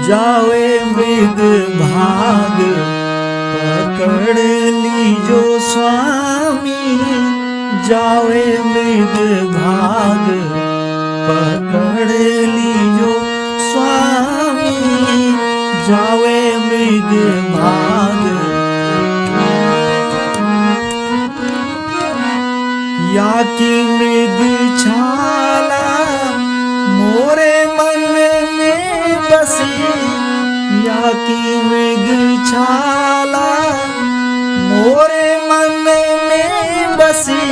जावे मृग भाग पकड़ लीजो स्वामी, जावे मृग भाग पकड़ लीजो स्वामी, जावे मृग भाग। या की मृग छाला मोरे मन में बसी, या की मृग छाला मोरे मन में बसी,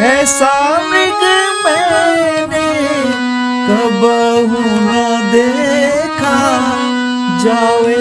ऐसा मृग मैंने कबहू न देखा, जावे